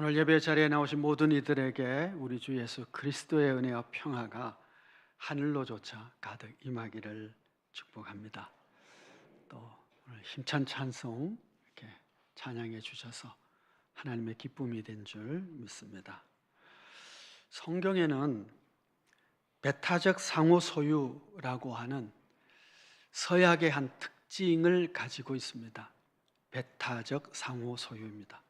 오늘 예배 자리에 나오신 모든 이들에게 우리 주 예수 그리스도의 은혜와 평화가 하늘로조차 가득 임하기를 축복합니다. 또 오늘 힘찬 찬송 이렇게 찬양해 주셔서 하나님의 기쁨이 된 줄 믿습니다. 성경에는 배타적 상호 소유라고 하는 서약의 한 특징을 가지고 있습니다. 배타적 상호 소유입니다.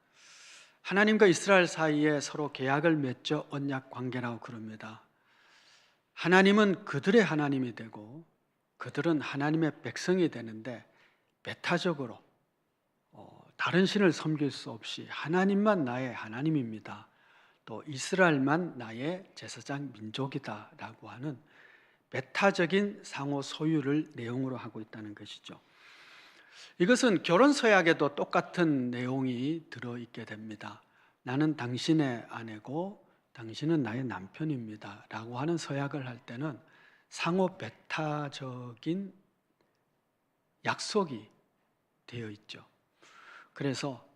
하나님과 이스라엘 사이에 서로 계약을 맺어 언약 관계라고 그럽니다. 하나님은 그들의 하나님이 되고 그들은 하나님의 백성이 되는데 배타적으로 다른 신을 섬길 수 없이 하나님만 나의 하나님입니다. 또 이스라엘만 나의 제사장 민족이다 라고 하는 배타적인 상호 소유를 내용으로 하고 있다는 것이죠. 이것은 결혼 서약에도 똑같은 내용이 들어있게 됩니다. 나는 당신의 아내고 당신은 나의 남편입니다 라고 하는 서약을 할 때는 상호 배타적인 약속이 되어 있죠. 그래서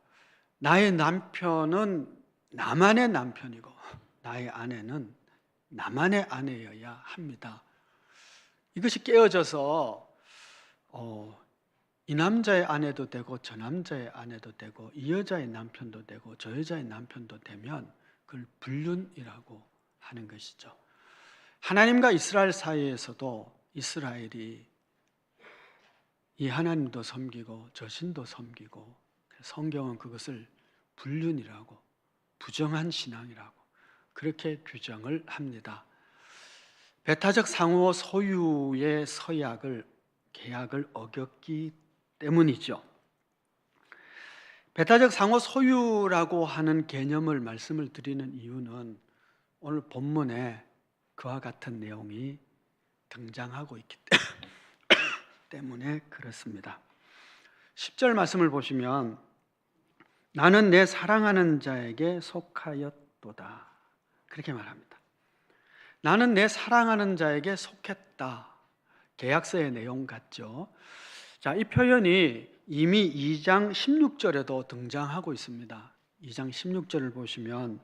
나의 남편은 나만의 남편이고 나의 아내는 나만의 아내여야 합니다. 이것이 깨어져서 이 남자의 아내도 되고 저 남자의 아내도 되고 이 여자의 남편도 되고 저 여자의 남편도 되면 그걸 불륜이라고 하는 것이죠. 하나님과 이스라엘 사이에서도 이스라엘이 이 하나님도 섬기고 저 신도 섬기고 성경은 그것을 불륜이라고 부정한 신앙이라고 그렇게 규정을 합니다. 배타적 상호 소유의 계약을 어겼기 때문이죠. 배타적 상호 소유라고 하는 개념을 말씀을 드리는 이유는 오늘 본문에 그와 같은 내용이 등장하고 있기 때문에 그렇습니다. 10절 말씀을 보시면 나는 내 사랑하는 자에게 속하였도다 그렇게 말합니다. 나는 내 사랑하는 자에게 속했다. 계약서의 내용 같죠. 자, 이 표현이 이미 2장 16절에도 등장하고 있습니다. 2장 16절을 보시면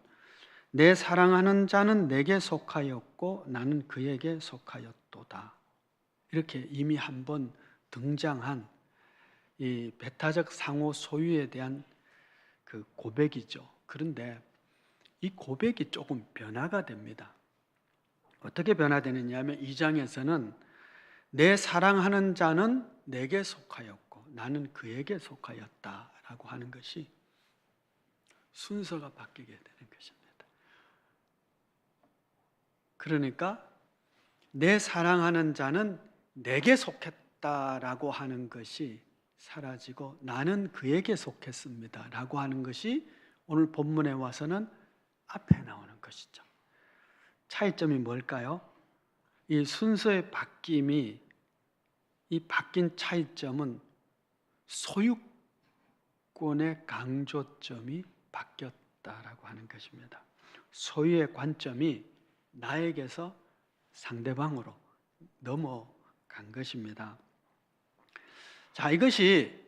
내 사랑하는 자는 내게 속하였고 나는 그에게 속하였도다. 이렇게 이미 한번 등장한 이 배타적 상호 소유에 대한 그 고백이죠. 그런데 이 고백이 조금 변화가 됩니다. 어떻게 변화되느냐 하면 2장에서는 내 사랑하는 자는 내게 속하였고 나는 그에게 속하였다라고 하는 것이 순서가 바뀌게 되는 것입니다. 그러니까 내 사랑하는 자는 내게 속했다라고 하는 것이 사라지고 나는 그에게 속했습니다라고 하는 것이 오늘 본문에 와서는 앞에 나오는 것이죠. 차이점이 뭘까요? 이 순서의 바뀜이 이 바뀐 차이점은 소유권의 강조점이 바뀌었다라고 하는 것입니다. 소유의 관점이 나에게서 상대방으로 넘어간 것입니다. 자, 이것이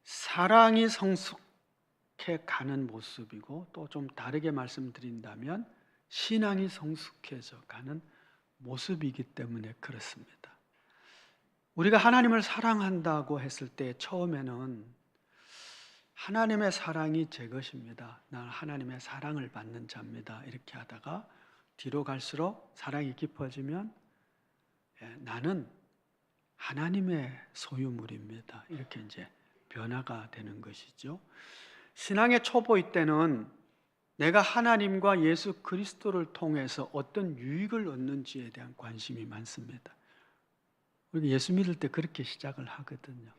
사랑이 성숙해 가는 모습이고 또 좀 다르게 말씀드린다면 신앙이 성숙해져 가는 모습이기 때문에 그렇습니다. 우리가 하나님을 사랑한다고 했을 때 처음에는 하나님의 사랑이 제 것입니다. 나는 하나님의 사랑을 받는 자입니다. 이렇게 하다가 뒤로 갈수록 사랑이 깊어지면 나는 하나님의 소유물입니다. 이렇게 이제 변화가 되는 것이죠. 신앙의 초보일 때는 내가 하나님과 예수 그리스도를 통해서 어떤 유익을 얻는지에 대한 관심이 많습니다. 우리 예수 믿을 때 그렇게 시작을 하거든요.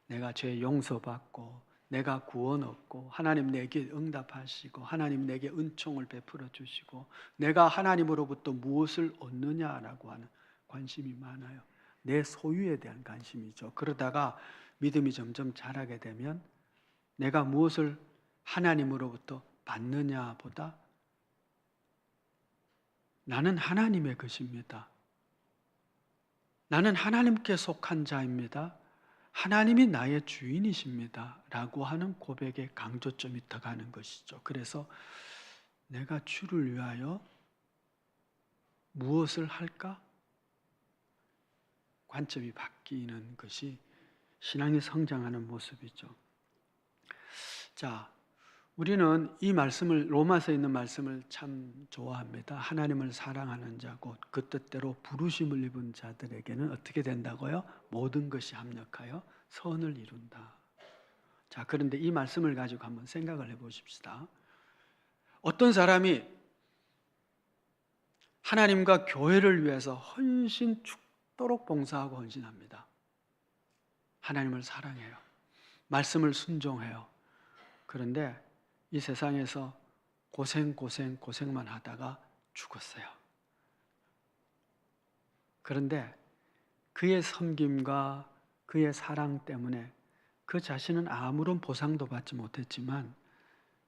내가 죄 용서받고 내가 구원 얻고 하나님 내게 응답하시고 하나님 내게 은총을 베풀어 주시고 내가 하나님으로부터 무엇을 얻느냐라고 하는 관심이 많아요. 내 소유에 대한 관심이죠. 그러다가 믿음이 점점 자라게 되면 내가 무엇을 하나님으로부터 받느냐보다 나는 하나님의 것입니다. 나는 하나님께 속한 자입니다. 하나님이 나의 주인이십니다 라고 하는 고백의 강조점이 더 가는 것이죠. 그래서 내가 주를 위하여 무엇을 할까? 관점이 바뀌는 것이 신앙이 성장하는 모습이죠. 자, 우리는 이 말씀을, 로마서에 있는 말씀을 참 좋아합니다. 하나님을 사랑하는 자, 곧 그 뜻대로 부르심을 입은 자들에게는 어떻게 된다고요? 모든 것이 합력하여 선을 이룬다. 자, 그런데 이 말씀을 가지고 한번 생각을 해보십시다. 어떤 사람이 하나님과 교회를 위해서 헌신 죽도록 봉사하고 헌신합니다. 하나님을 사랑해요. 말씀을 순종해요. 그런데 이 세상에서 고생만 하다가 죽었어요. 그런데 그의 섬김과 그의 사랑 때문에 그 자신은 아무런 보상도 받지 못했지만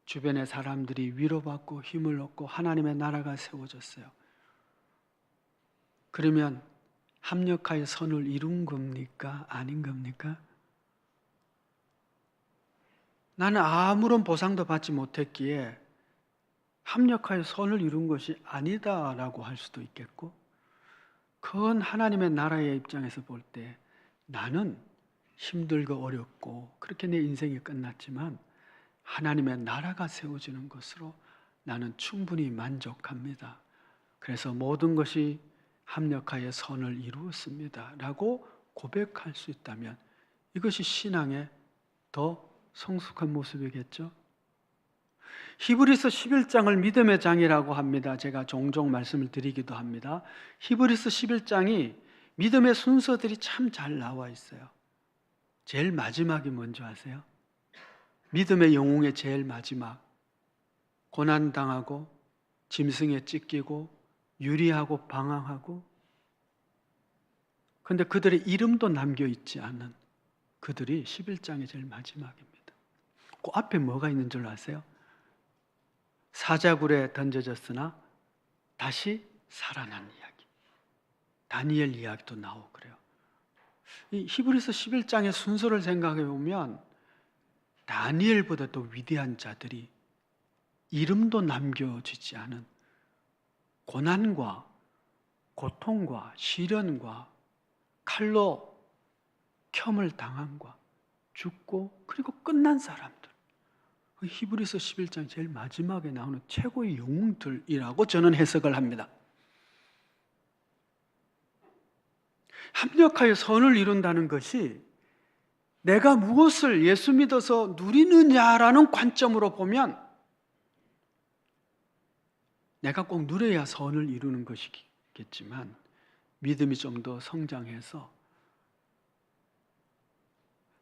주변의 사람들이 위로받고 힘을 얻고 하나님의 나라가 세워졌어요. 그러면 합력하여 선을 이룬 겁니까? 아닌 겁니까? 나는 아무런 보상도 받지 못했기에 합력하여 선을 이룬 것이 아니다라고 할 수도 있겠고, 그건 하나님의 나라의 입장에서 볼 때 나는 힘들고 어렵고 그렇게 내 인생이 끝났지만 하나님의 나라가 세워지는 것으로 나는 충분히 만족합니다. 그래서 모든 것이 합력하여 선을 이루었습니다 라고 고백할 수 있다면 이것이 신앙의 더 성숙한 모습이겠죠. 히브리서 11장을 믿음의 장이라고 합니다. 제가 종종 말씀을 드리기도 합니다. 히브리서 11장이 믿음의 순서들이 참 잘 나와 있어요. 제일 마지막이 뭔지 아세요? 믿음의 영웅의 제일 마지막, 고난당하고 짐승에 찢기고 유리하고 방황하고, 그런데 그들의 이름도 남겨있지 않은 그들이 11장의 제일 마지막입니다. 그 앞에 뭐가 있는 줄 아세요? 사자굴에 던져졌으나 다시 살아난 이야기, 다니엘 이야기도 나오고 그래요. 이 히브리서 11장의 순서를 생각해 보면 다니엘보다 더 위대한 자들이 이름도 남겨지지 않은 고난과 고통과 시련과 칼로 켬을 당함과 죽고 그리고 끝난 사람들, 히브리서 11장 제일 마지막에 나오는 최고의 영웅들이라고 저는 해석을 합니다. 합력하여 선을 이룬다는 것이 내가 무엇을 예수 믿어서 누리느냐라는 관점으로 보면 내가 꼭 누려야 선을 이루는 것이겠지만, 믿음이 좀 더 성장해서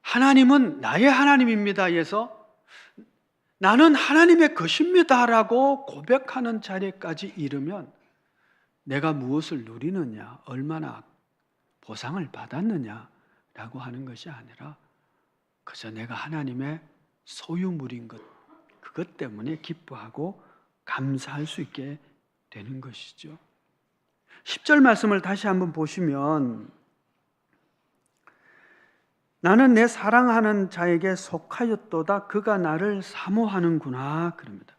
하나님은 나의 하나님입니다 해서 나는 하나님의 것입니다라고 고백하는 자리까지 이르면 내가 무엇을 누리느냐, 얼마나 보상을 받았느냐라고 하는 것이 아니라 그저 내가 하나님의 소유물인 것, 그것 때문에 기뻐하고 감사할 수 있게 되는 것이죠. 10절 말씀을 다시 한번 보시면 나는 내 사랑하는 자에게 속하였도다. 그가 나를 사모하는구나. 그럽니다.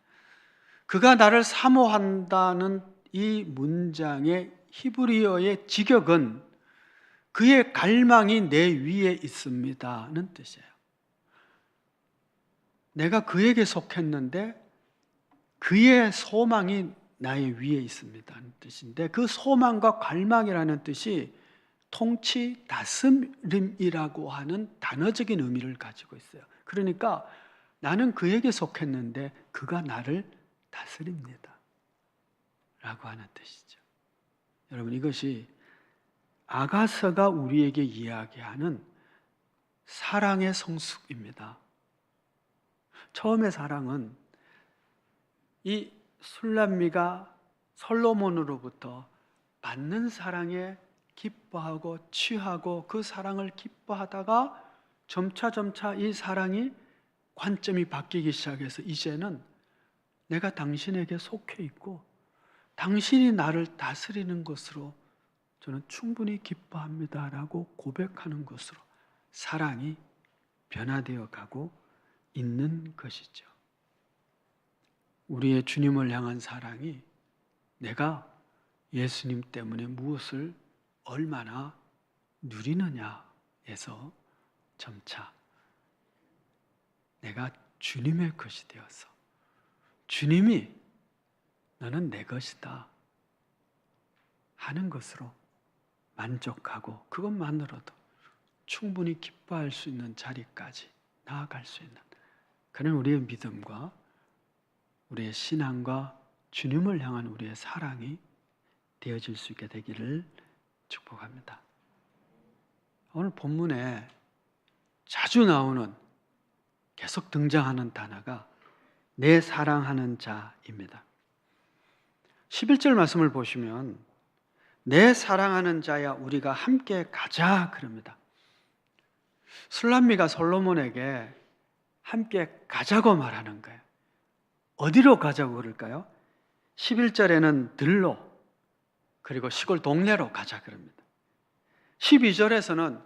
그가 나를 사모한다는 이 문장의 히브리어의 직역은 그의 갈망이 내 위에 있습니다는 뜻이에요. 내가 그에게 속했는데 그의 소망이 나의 위에 있습니다는 뜻인데, 그 소망과 갈망이라는 뜻이 통치, 다스림이라고 하는 단어적인 의미를 가지고 있어요. 그러니까 나는 그에게 속했는데 그가 나를 다스립니다 라고 하는 뜻이죠. 여러분, 이것이 아가서가 우리에게 이야기하는 사랑의 성숙입니다. 처음의 사랑은 이 술람미가 솔로몬으로부터 받는 사랑에 기뻐하고 취하고 그 사랑을 기뻐하다가 점차 이 사랑이 관점이 바뀌기 시작해서 이제는 내가 당신에게 속해 있고 당신이 나를 다스리는 것으로 저는 충분히 기뻐합니다라고 고백하는 것으로 사랑이 변화되어 가고 있는 것이죠. 우리의 주님을 향한 사랑이 내가 예수님 때문에 무엇을 얼마나 누리느냐에서 점차 내가 주님의 것이 되어서 주님이 너는 내 것이다 하는 것으로 만족하고 그것만으로도 충분히 기뻐할 수 있는 자리까지 나아갈 수 있는 그런 우리의 믿음과 우리의 신앙과 주님을 향한 우리의 사랑이 되어질 수 있게 되기를 축복합니다. 오늘 본문에 자주 나오는 계속 등장하는 단어가 내 사랑하는 자입니다. 11절 말씀을 보시면 내 사랑하는 자야 우리가 함께 가자 그럽니다. 술람미가 솔로몬에게 함께 가자고 말하는 거예요. 어디로 가자고 그럴까요? 11절에는 들로 그리고 시골 동네로 가자 그럽니다. 12절에서는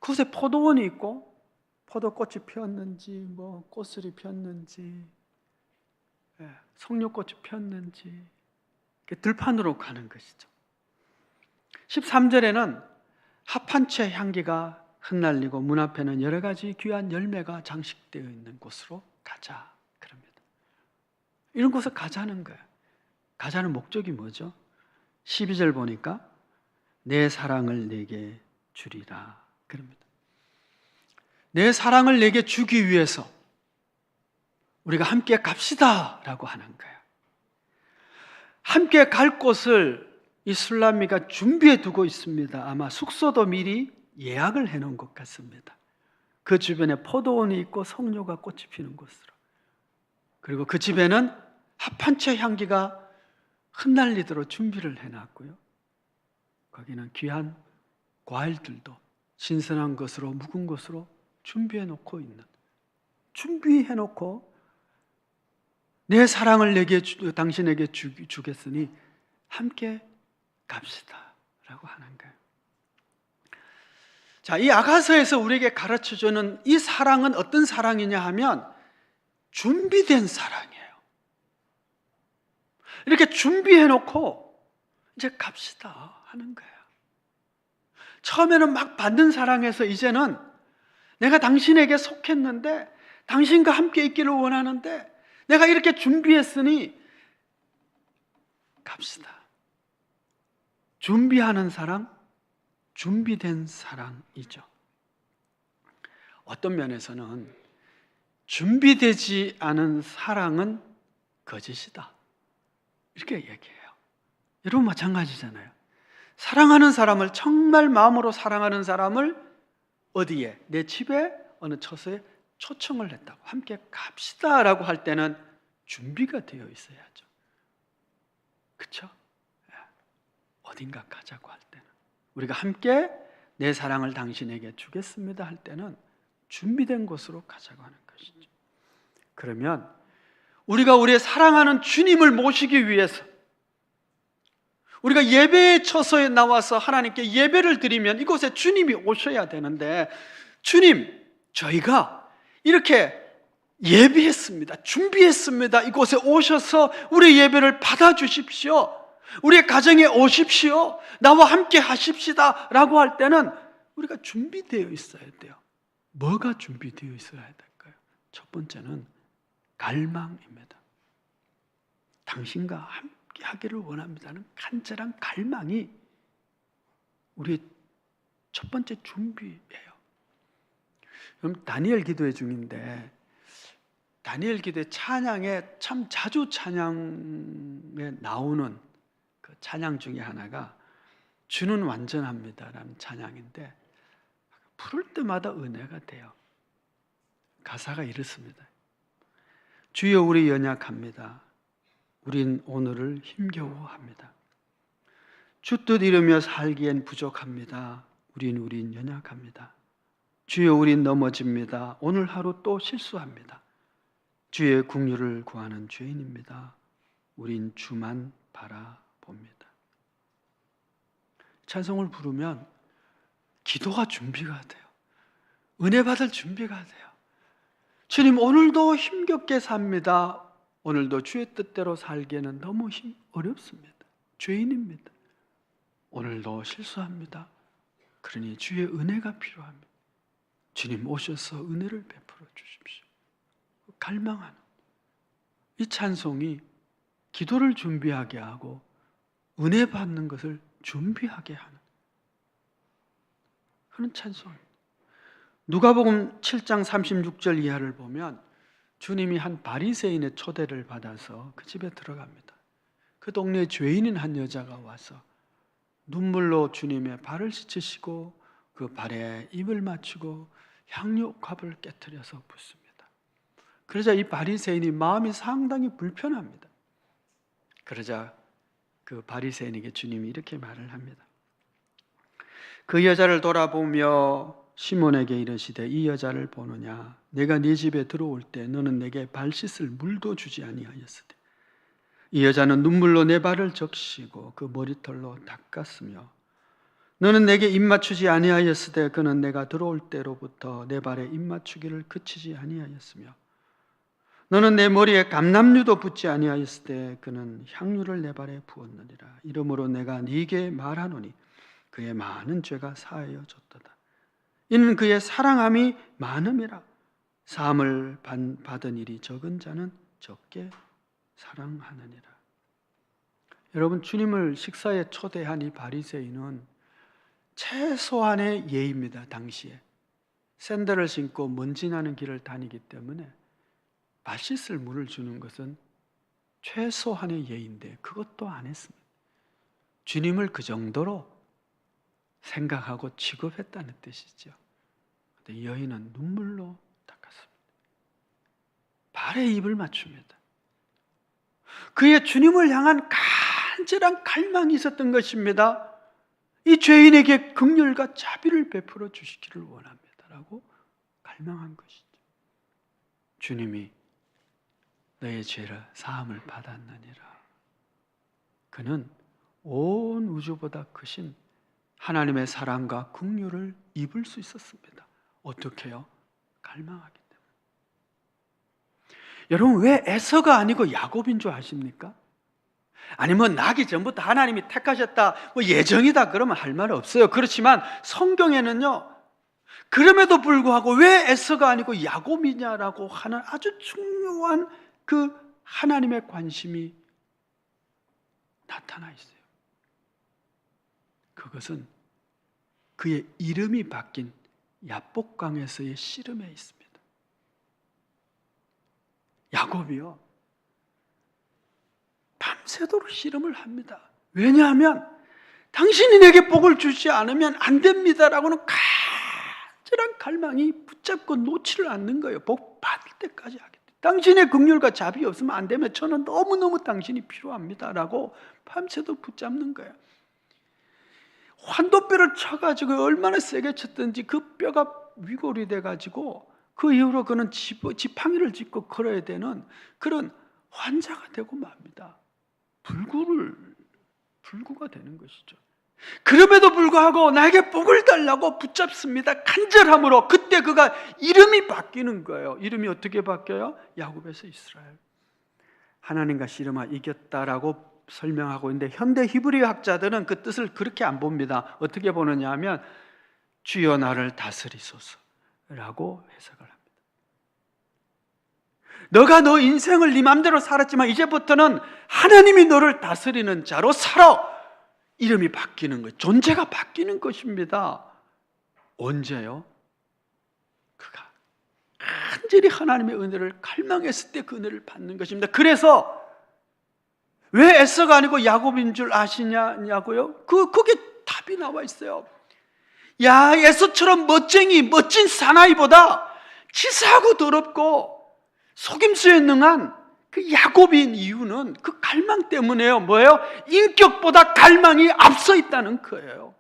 그곳에 포도원이 있고 포도꽃이 피었는지 뭐 꽃술이 피었는지 석류꽃이 피었는지 들판으로 가는 것이죠. 13절에는 합판채 향기가 흩날리고 문 앞에는 여러 가지 귀한 열매가 장식되어 있는 곳으로 가자 그럽니다. 이런 곳에 가자는 거예요. 가자는 목적이 뭐죠? 12절 보니까 내 사랑을 내게 주리라 그럽니다. 내 사랑을 내게 주기 위해서 우리가 함께 갑시다 라고 하는 거예요. 함께 갈 곳을 이 술람미가 준비해 두고 있습니다. 아마 숙소도 미리 예약을 해놓은 것 같습니다. 그 주변에 포도원이 있고 석류가 꽃이 피는 곳으로, 그리고 그 집에는 합판채 향기가 흩날리도록 준비를 해놨고요. 거기는 귀한 과일들도 신선한 것으로 묵은 것으로 준비해 놓고 있는, 준비해 놓고 내 사랑을 당신에게 주겠으니 함께 갑시다 라고 하는 거예요. 자, 이 아가서에서 우리에게 가르쳐주는 이 사랑은 어떤 사랑이냐 하면 준비된 사랑이에요. 이렇게 준비해 놓고 이제 갑시다 하는 거예요. 처음에는 막 받는 사랑에서 이제는 내가 당신에게 속했는데 당신과 함께 있기를 원하는데 내가 이렇게 준비했으니 갑시다. 준비하는 사랑, 준비된 사랑이죠. 어떤 면에서는 준비되지 않은 사랑은 거짓이다 이렇게 얘기해요. 여러분 마찬가지잖아요. 사랑하는 사람을, 정말 마음으로 사랑하는 사람을 어디에? 내 집에 어느 처소에 초청을 했다고, 함께 갑시다 라고 할 때는 준비가 되어 있어야죠. 그렇죠? 어딘가 가자고 할 때는, 우리가 함께 내 사랑을 당신에게 주겠습니다 할 때는 준비된 곳으로 가자고 하는 것이죠. 그러면 우리가 우리의 사랑하는 주님을 모시기 위해서 우리가 예배의 처소에 나와서 하나님께 예배를 드리면 이곳에 주님이 오셔야 되는데, 주님, 저희가 이렇게 예배했습니다, 준비했습니다, 이곳에 오셔서 우리 예배를 받아주십시오, 우리의 가정에 오십시오, 나와 함께 하십시다 라고 할 때는 우리가 준비되어 있어야 돼요. 뭐가 준비되어 있어야 될까요? 첫 번째는 갈망입니다. 당신과 함께 하기를 원합니다는 간절한 갈망이 우리의 첫 번째 준비예요. 그럼 다니엘 기도회 중인데, 다니엘 기도회 찬양에 참 자주 찬양에 나오는 그 찬양 중에 하나가 주는 완전합니다라는 찬양인데, 부를 때마다 은혜가 돼요. 가사가 이렇습니다. 주여 우리 연약합니다. 우린 오늘을 힘겨워합니다. 주 뜻 이루며 살기엔 부족합니다. 우린 연약합니다. 주여 우린 넘어집니다. 오늘 하루 또 실수합니다. 주의 긍휼을 구하는 죄인입니다. 우린 주만 바라봅니다. 찬송을 부르면 기도가 준비가 돼요. 은혜 받을 준비가 돼요. 주님, 오늘도 힘겹게 삽니다. 오늘도 주의 뜻대로 살기에는 너무 어렵습니다. 죄인입니다. 오늘도 실수합니다. 그러니 주의 은혜가 필요합니다. 주님 오셔서 은혜를 베풀어 주십시오. 갈망하는 이 찬송이 기도를 준비하게 하고 은혜 받는 것을 준비하게 하는 그런 찬송입니다. 누가복음 7장 36절 이하를 보면 주님이 한 바리새인의 초대를 받아서 그 집에 들어갑니다. 그 동네에 죄인인 한 여자가 와서 눈물로 주님의 발을 씻으시고 그 발에 입을 맞추고 향유값을 깨트려서 붓습니다. 그러자 이 바리새인이 마음이 상당히 불편합니다. 그러자 그 바리새인에게 주님이 이렇게 말을 합니다. 그 여자를 돌아보며 시몬에게 이르시되 이 여자를 보느냐? 내가 네 집에 들어올 때 너는 내게 발 씻을 물도 주지 아니하였으되 이 여자는 눈물로 내 발을 적시고 그 머리털로 닦았으며 너는 내게 입 맞추지 아니하였으되 그는 내가 들어올 때로부터 내 발에 입 맞추기를 그치지 아니하였으며 너는 내 머리에 감람류도 붓지 아니하였으되 그는 향유를 내 발에 부었느니라. 이러므로 내가 네게 말하노니 그의 많은 죄가 사하여 졌도다. 이는 그의 사랑함이 많음이라. 사함을 받은 일이 적은 자는 적게 사랑하느니라. 여러분, 주님을 식사에 초대한 이 바리새인은 최소한의 예의입니다. 당시에 샌들을 신고 먼지 나는 길을 다니기 때문에 발 씻을 물을 주는 것은 최소한의 예인데 그것도 안 했습니다. 주님을 그 정도로 생각하고 취급했다는 뜻이죠. 근데 여인은 눈물로 닦았습니다. 발에 입을 맞춥니다. 그의 주님을 향한 간절한 갈망이 있었던 것입니다. 이 죄인에게 긍휼과 자비를 베풀어 주시기를 원합니다라고 갈망한 것이죠. 주님이 너의 죄를 사함을 받았느니라. 그는 온 우주보다 크신 하나님의 사랑과 긍휼을 입을 수 있었습니다. 어떻게요? 갈망하기 때문에. 여러분, 왜 에서가 아니고 야곱인 줄 아십니까? 아니면 나기 전부터 하나님이 택하셨다, 뭐 예정이다 그러면 할 말 없어요. 그렇지만 성경에는요, 그럼에도 불구하고 왜 에서가 아니고 야곱이냐라고 하는 아주 중요한 그 하나님의 관심이 나타나 있어요. 그것은 그의 이름이 바뀐 야복강에서의 씨름에 있습니다. 야곱이요, 밤새도록 씨름을 합니다. 왜냐하면 당신이 내게 복을 주지 않으면 안 됩니다라고는 간절한 갈망이 붙잡고 놓지를 않는 거예요. 복 받을 때까지 하겠다. 당신의 긍휼과 자비 없으면 안 되면 저는 너무너무 당신이 필요합니다라고 밤새도록 붙잡는 거예요. 환도뼈를 쳐가지고 얼마나 세게 쳤든지 그 뼈가 위골이 돼가지고 그 이후로 그는 지팡이를 짚고 걸어야 되는 그런 환자가 되고 맙니다. 불구가 되는 것이죠. 그럼에도 불구하고 나에게 복을 달라고 붙잡습니다. 간절함으로. 그때 그가 이름이 바뀌는 거예요. 이름이 어떻게 바뀌어요? 야곱에서 이스라엘. 하나님과 씨름하 이겼다라고 설명하고 있는데 현대 히브리 학자들은 그 뜻을 그렇게 안 봅니다. 어떻게 보느냐 하면 주여 나를 다스리소서라고 해석을 합니다. 너가 너 인생을 네 맘대로 살았지만 이제부터는 하나님이 너를 다스리는 자로 살아. 이름이 바뀌는 것, 존재가 바뀌는 것입니다. 언제요? 그가 간절히 하나님의 은혜를 갈망했을 때 그 은혜를 받는 것입니다. 그래서 왜 에서가 아니고 야곱인 줄 아시냐고요? 그게 답이 나와 있어요. 야, 에서처럼 멋진 사나이보다 치사하고 더럽고 속임수에 능한 그 야곱인 이유는 그 갈망 때문에요. 뭐예요? 인격보다 갈망이 앞서 있다는 거예요.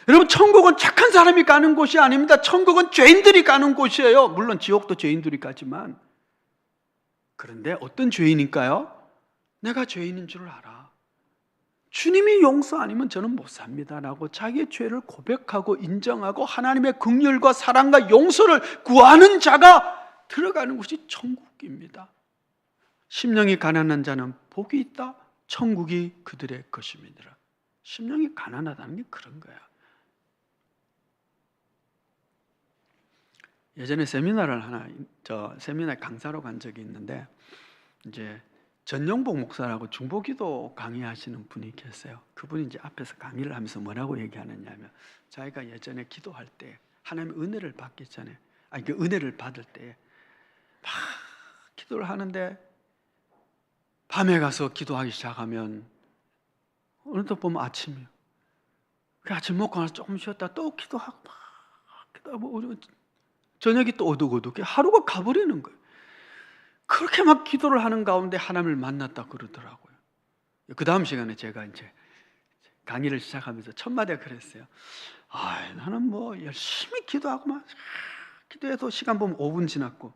여러분, 천국은 착한 사람이 가는 곳이 아닙니다. 천국은 죄인들이 가는 곳이에요. 물론 지옥도 죄인들이 가지만. 그런데 어떤 죄인일까요? 내가 죄인인 줄 알아. 주님이 용서 아니면 저는 못 삽니다라고 자기의 죄를 고백하고 인정하고 하나님의 긍휼과 사랑과 용서를 구하는 자가 들어가는 곳이 천국입니다. 심령이 가난한 자는 복이 있다. 천국이 그들의 것입니다. 심령이 가난하다는 게 그런 거야. 예전에 세미나를 세미나 강사로 간 적이 있는데, 이제 전용복 목사라고 중보기도 강의하시는 분이 계세요. 그분이 이제 앞에서 강의를 하면서 뭐라고 얘기하느냐면, 자기가 예전에 기도할 때 하나님의 은혜를 받기 전에, 그 은혜를 받을 때 막 기도를 하는데, 밤에 가서 기도하기 시작하면 어느덧 보면 아침이에요. 그 아침 먹고 나서 조금 쉬었다 또 기도하고 막 기도하고 저녁이 또 어둑어둑해. 하루가 가버리는 거예요. 그렇게 막 기도를 하는 가운데 하나님을 만났다 그러더라고요. 그 다음 시간에 제가 이제 강의를 시작하면서 첫 마디가 그랬어요. 나는 뭐 열심히 기도하고 막 기도해도 시간 보면 5분 지났고,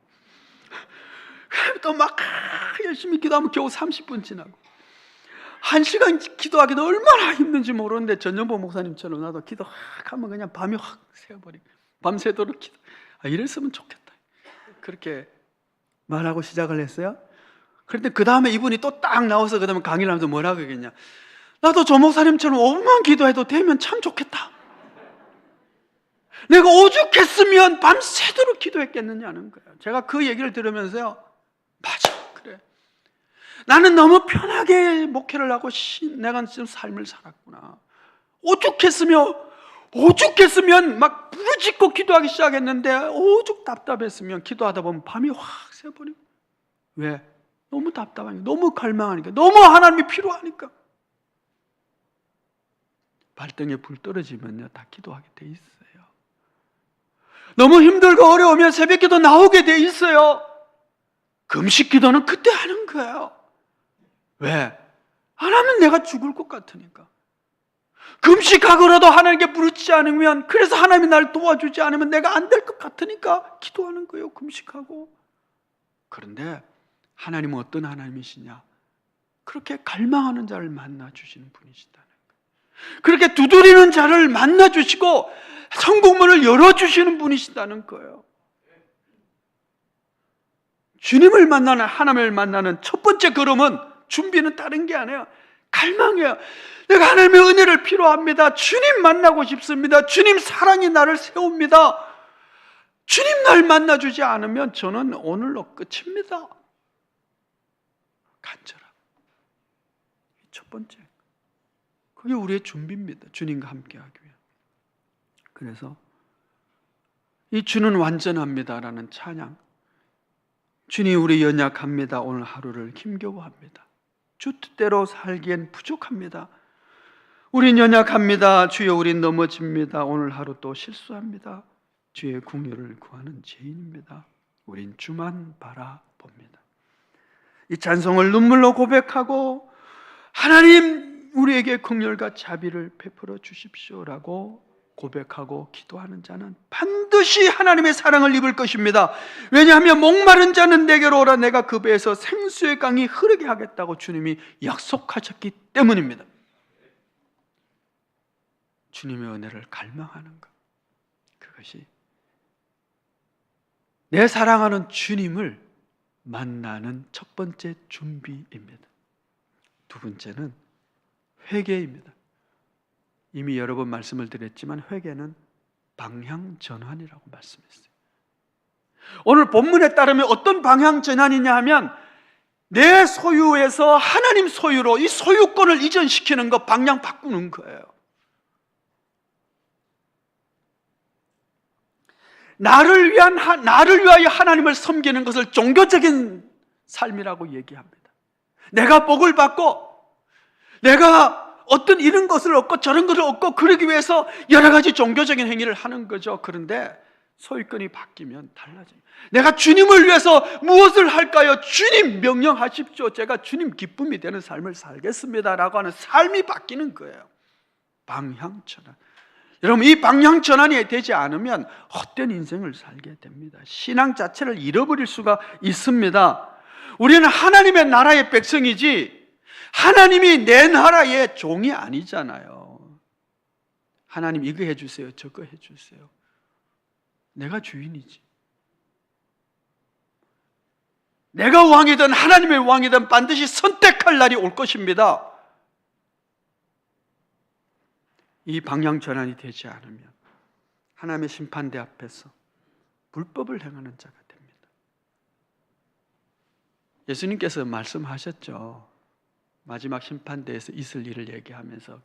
또 막 열심히 기도하면 겨우 30분 지나고, 1시간 기도하기도 얼마나 힘든지 모르는데 전영보 목사님처럼 나도 기도하면 그냥 밤이 확 새어버리고 밤새도록 기도. 이랬으면 좋겠다. 그렇게 말하고 시작을 했어요. 그런데 그 다음에 이분이 또 딱 나와서 그 다음에 강의를 하면서 뭐라고 했겠냐. 나도 조 목사님처럼 5분만 기도해도 되면 참 좋겠다. 내가 오죽했으면 밤새도록 기도했겠느냐는 거예요. 제가 그 얘기를 들으면서요, 맞아, 그래. 나는 너무 편하게 목회를 하고 내가 지금 삶을 살았구나. 오죽했으면 막 부르짖고 기도하기 시작했는데, 오죽 답답했으면 기도하다 보면 밤이 확 새버리고. 왜? 너무 답답하니까, 너무 갈망하니까, 너무 하나님이 필요하니까. 발등에 불 떨어지면요 다 기도하게 돼 있어요. 너무 힘들고 어려우면 새벽기도 나오게 돼 있어요. 금식 기도는 그때 하는 거예요. 왜? 안 하면 내가 죽을 것 같으니까. 금식하고라도 하나님께 부르짖지 않으면, 그래서 하나님이 날 도와주지 않으면 내가 안 될 것 같으니까 기도하는 거예요. 금식하고. 그런데 하나님은 어떤 하나님이시냐? 그렇게 갈망하는 자를 만나주시는 분이시다는 거예요. 그렇게 두드리는 자를 만나주시고 성공문을 열어주시는 분이시다는 거예요. 주님을 만나는, 하나님을 만나는 첫 번째 걸음은, 준비는 다른 게 아니에요. 갈망이에요. 내가 하나님의 은혜를 필요합니다. 주님 만나고 싶습니다. 주님 사랑이 나를 세웁니다. 주님 날 만나주지 않으면 저는 오늘로 끝입니다. 간절함. 첫 번째. 그게 우리의 준비입니다. 주님과 함께하기 위해. 그래서 이 주는 완전합니다라는 찬양, 주님 우리 연약합니다. 오늘 하루를 힘겨워합니다. 주 뜻대로 살기엔 부족합니다. 우린 연약합니다. 주여 우린 넘어집니다. 오늘 하루 또 실수합니다. 주의 긍휼을 구하는 죄인입니다. 우린 주만 바라봅니다. 이 찬송을 눈물로 고백하고, 하나님 우리에게 긍휼과 자비를 베풀어 주십시오라고 고백하고 기도하는 자는 반드시 하나님의 사랑을 입을 것입니다. 왜냐하면 목마른 자는 내게로 오라, 내가 그 배에서 생수의 강이 흐르게 하겠다고 주님이 약속하셨기 때문입니다. 주님의 은혜를 갈망하는 것, 그것이 내 사랑하는 주님을 만나는 첫 번째 준비입니다. 두 번째는 회개입니다. 이미 여러 번 말씀을 드렸지만 회개는 방향 전환이라고 말씀했어요. 오늘 본문에 따르면 어떤 방향 전환이냐 하면, 내 소유에서 하나님 소유로 이 소유권을 이전시키는 것, 방향 바꾸는 거예요. 나를 위하여 하나님을 섬기는 것을 종교적인 삶이라고 얘기합니다. 내가 복을 받고, 내가 어떤 이런 것을 얻고 저런 것을 얻고, 그러기 위해서 여러 가지 종교적인 행위를 하는 거죠. 그런데 소유권이 바뀌면 달라져요. 내가 주님을 위해서 무엇을 할까요? 주님 명령하십시오. 제가 주님 기쁨이 되는 삶을 살겠습니다 라고 하는 삶이 바뀌는 거예요. 방향 전환. 여러분, 이 방향 전환이 되지 않으면 헛된 인생을 살게 됩니다. 신앙 자체를 잃어버릴 수가 있습니다. 우리는 하나님의 나라의 백성이지 하나님이 내 나라의 종이 아니잖아요. 하나님 이거 해주세요, 저거 해주세요. 내가 주인이지. 내가 왕이든 하나님의 왕이든 반드시 선택할 날이 올 것입니다. 이 방향 전환이 되지 않으면 하나님의 심판대 앞에서 불법을 행하는 자가 됩니다. 예수님께서 말씀하셨죠. 마지막 심판대에서 있을 일을 얘기하면서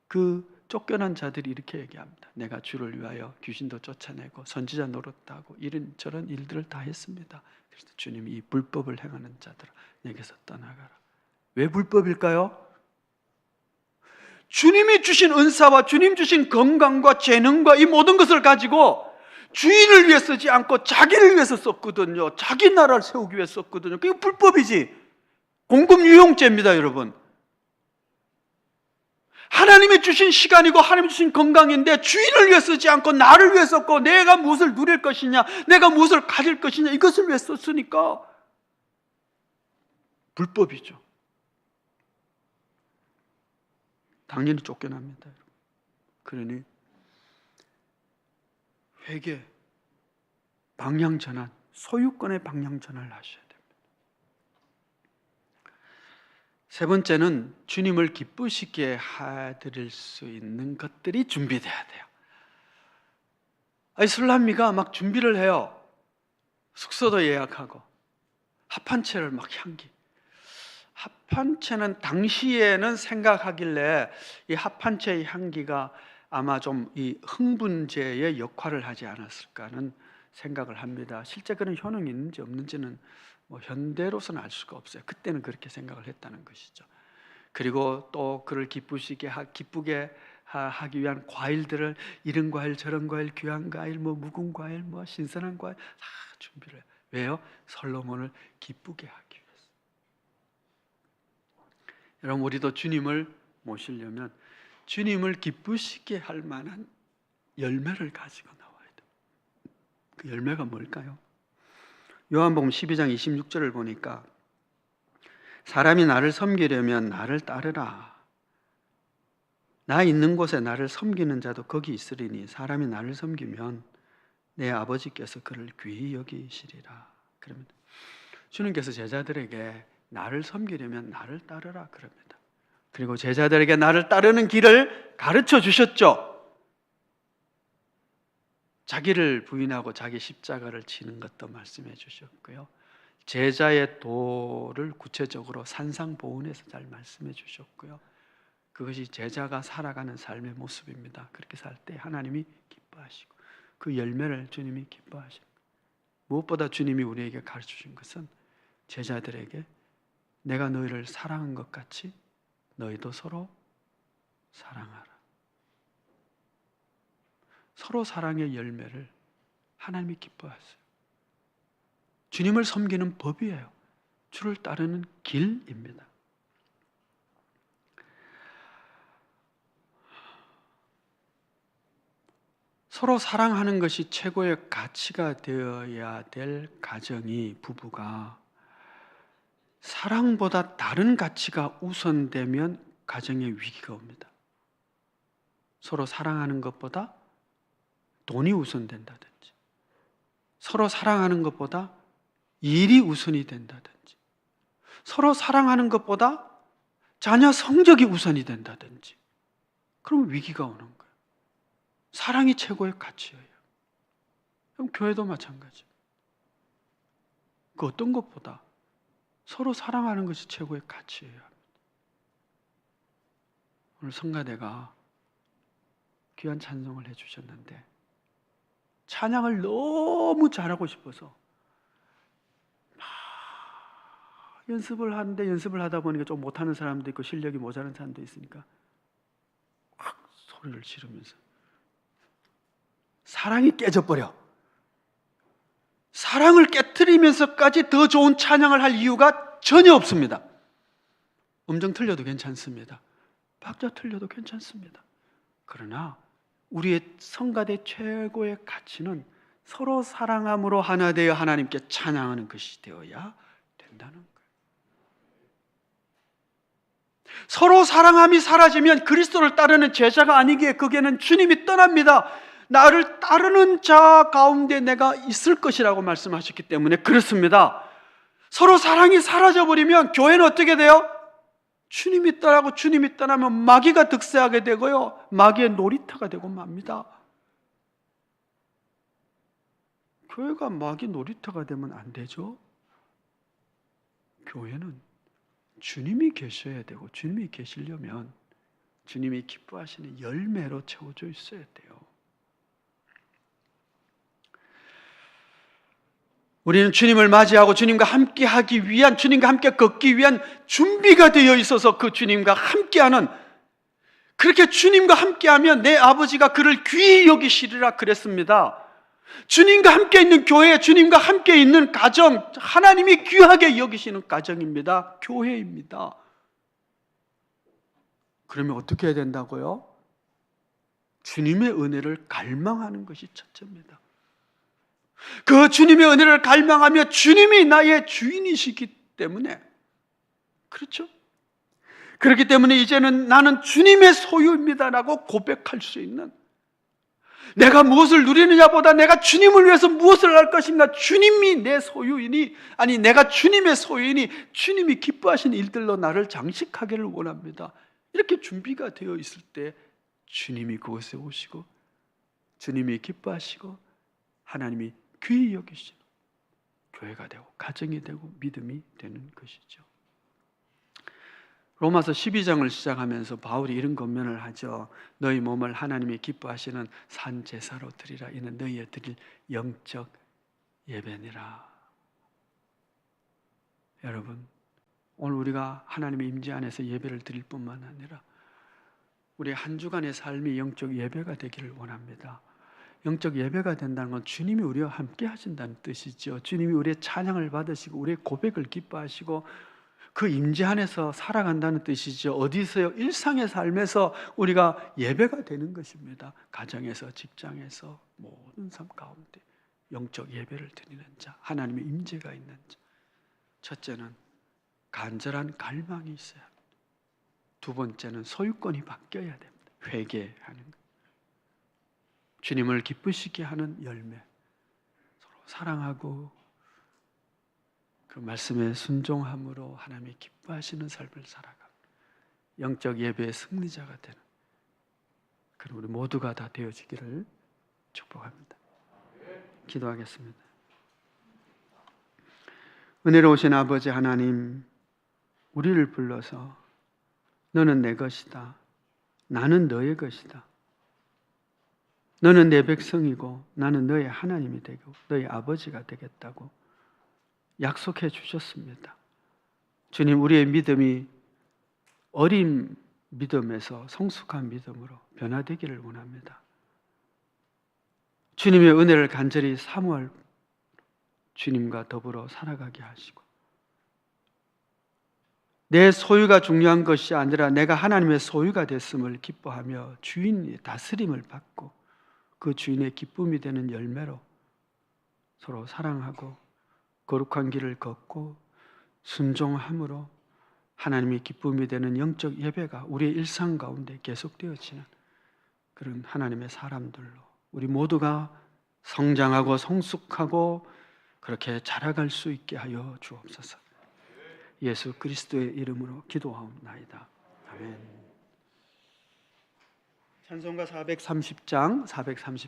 그 쫓겨난 자들이 이렇게 얘기합니다. 내가 주를 위하여 귀신도 쫓아내고 선지자 노릇하고 이런저런 일들을 다 했습니다. 그래서 주님이 이 불법을 행하는 자들아 내게서 떠나가라. 왜 불법일까요? 주님이 주신 은사와 주님 주신 건강과 재능과 이 모든 것을 가지고 주인을 위해 쓰지 않고 자기를 위해서 썼거든요. 자기 나라를 세우기 위해 썼거든요. 그게 불법이지. 공금유용죄입니다, 여러분. 하나님이 주신 시간이고 하나님이 주신 건강인데 주인을 위해 쓰지 않고 나를 위해 썼고 내가 무엇을 누릴 것이냐, 내가 무엇을 가질 것이냐 이것을 위해 썼으니까 불법이죠. 당연히 쫓겨납니다. 그러니 회개, 방향전환, 소유권의 방향전환을 하셔야 됩니다. 세 번째는 주님을 기쁘시게 해드릴 수 있는 것들이 준비돼야 돼요. 술람미가 막 준비를 해요. 숙소도 예약하고 합판채를 막 향기. 합판채는 당시에는 생각하길래 이 합판채의 향기가 아마 좀 이 흥분제의 역할을 하지 않았을까 하는 생각을 합니다. 실제 그런 효능이 있는지 없는지는 뭐 현대로서는 알 수가 없어요. 그때는 그렇게 생각을 했다는 것이죠. 그리고 또 그를 기쁘게 하기 위한 과일들을 이런 과일 저런 과일 귀한 과일 뭐 묵은 과일 뭐 신선한 과일 다 준비를 해요. 왜요? 솔로몬을 기쁘게 하기 위해서. 여러분 우리도 주님을 모시려면 주님을 기쁘시게 할 만한 열매를 가지고 나와야 돼요. 그 열매가 뭘까요? 요한복음 12장 26절을 보니까 사람이 나를 섬기려면 나를 따르라. 나 있는 곳에 나를 섬기는 자도 거기 있으리니 사람이 나를 섬기면 내 아버지께서 그를 귀히 여기시리라. 그러면 주님께서 제자들에게 나를 섬기려면 나를 따르라 그럽니다. 그리고 제자들에게 나를 따르는 길을 가르쳐 주셨죠. 자기를 부인하고 자기 십자가를 지는 것도 말씀해 주셨고요. 제자의 도를 구체적으로 산상보훈해서 잘 말씀해 주셨고요. 그것이 제자가 살아가는 삶의 모습입니다. 그렇게 살 때 하나님이 기뻐하시고 그 열매를 주님이 기뻐하시고 무엇보다 주님이 우리에게 가르쳐 주신 것은 제자들에게 내가 너희를 사랑한 것 같이 너희도 서로 사랑하라. 서로 사랑의 열매를 하나님이 기뻐하세요. 주님을 섬기는 법이에요. 주를 따르는 길입니다. 서로 사랑하는 것이 최고의 가치가 되어야 될 가정이 부부가 사랑보다 다른 가치가 우선되면 가정에 위기가 옵니다. 서로 사랑하는 것보다 돈이 우선된다든지 서로 사랑하는 것보다 일이 우선이 된다든지 서로 사랑하는 것보다 자녀 성적이 우선이 된다든지 그럼 위기가 오는 거예요. 사랑이 최고의 가치예요. 그럼 교회도 마찬가지. 그 어떤 것보다 서로 사랑하는 것이 최고의 가치예요. 오늘 성가대가 귀한 찬송을 해주셨는데 찬양을 너무 잘하고 싶어서 연습을 하는데 연습을 하다 보니까 좀 못하는 사람도 있고 실력이 모자란 사람도 있으니까 확 소리를 지르면서 사랑이 깨져버려. 사랑을 깨트리면서까지 더 좋은 찬양을 할 이유가 전혀 없습니다. 음정 틀려도 괜찮습니다. 박자 틀려도 괜찮습니다. 그러나 우리의 성가대 최고의 가치는 서로 사랑함으로 하나 되어 하나님께 찬양하는 것이 되어야 된다는 거예요. 서로 사랑함이 사라지면 그리스도를 따르는 제자가 아니기에 거기에는 주님이 떠납니다. 나를 따르는 자 가운데 내가 있을 것이라고 말씀하셨기 때문에 그렇습니다. 서로 사랑이 사라져버리면 교회는 어떻게 돼요? 주님이 떠나고 주님이 떠나면 마귀가 득세하게 되고요, 마귀의 놀이터가 되고 맙니다. 교회가 마귀 놀이터가 되면 안 되죠. 교회는 주님이 계셔야 되고, 주님이 계시려면 주님이 기뻐하시는 열매로 채워져 있어야 돼요. 우리는 주님을 맞이하고 주님과 함께 하기 위한, 주님과 함께 걷기 위한 준비가 되어 있어서 그 주님과 함께하는, 그렇게 주님과 함께하면 내 아버지가 그를 귀히 여기시리라 그랬습니다. 주님과 함께 있는 교회, 주님과 함께 있는 가정, 하나님이 귀하게 여기시는 가정입니다. 교회입니다. 그러면 어떻게 해야 된다고요? 주님의 은혜를 갈망하는 것이 첫째입니다. 그 주님의 은혜를 갈망하며 주님이 나의 주인이시기 때문에, 그렇죠? 그렇기 때문에 이제는 나는 주님의 소유입니다라고 고백할 수 있는, 내가 무엇을 누리느냐보다 내가 주님을 위해서 무엇을 할 것인가, 주님이 내 소유이니, 아니 내가 주님의 소유이니 주님이 기뻐하시는 일들로 나를 장식하기를 원합니다. 이렇게 준비가 되어 있을 때 주님이 그곳에 오시고 주님이 기뻐하시고 하나님이 귀히 여기시는 교회가 되고 가정이 되고 믿음이 되는 것이죠. 로마서 12장을 시작하면서 바울이 이런 권면을 하죠. 너희 몸을 하나님이 기뻐하시는 산 제사로 드리라. 이는 너희의 드릴 영적 예배니라. 여러분, 오늘 우리가 하나님의 임재 안에서 예배를 드릴 뿐만 아니라 우리 한 주간의 삶이 영적 예배가 되기를 원합니다. 영적 예배가 된다는 건 주님이 우리와 함께 하신다는 뜻이죠. 주님이 우리의 찬양을 받으시고 우리의 고백을 기뻐하시고 그 임재 안에서 살아간다는 뜻이죠. 어디서요? 일상의 삶에서 우리가 예배가 되는 것입니다. 가정에서, 직장에서, 모든 삶 가운데 영적 예배를 드리는 자, 하나님의 임재가 있는 자. 첫째는 간절한 갈망이 있어야 합니다. 두 번째는 소유권이 바뀌어야 됩니다. 회개하는 것. 주님을 기쁘시게 하는 열매, 서로 사랑하고 그 말씀에 순종함으로 하나님이 기뻐하시는 삶을 살아가는 영적 예배의 승리자가 되는 그런 우리 모두가 다 되어지기를 축복합니다. 기도하겠습니다. 은혜로우신 아버지 하나님, 우리를 불러서 너는 내 것이다, 나는 너의 것이다, 너는 내 백성이고 나는 너의 하나님이 되고 너의 아버지가 되겠다고 약속해 주셨습니다. 주님, 우리의 믿음이 어린 믿음에서 성숙한 믿음으로 변화되기를 원합니다. 주님의 은혜를 간절히 사모할 주님과 더불어 살아가게 하시고, 내 소유가 중요한 것이 아니라 내가 하나님의 소유가 됐음을 기뻐하며 주인의 다스림을 받고 그 주인의 기쁨이 되는 열매로 서로 사랑하고 거룩한 길을 걷고 순종함으로 하나님의 기쁨이 되는 영적 예배가 우리의 일상 가운데 계속되어지는 그런 하나님의 사람들로 우리 모두가 성장하고 성숙하고 그렇게 자라갈 수 있게 하여 주옵소서. 예수 그리스도의 이름으로 기도하옵나이다. 아멘. 찬송가 430장 430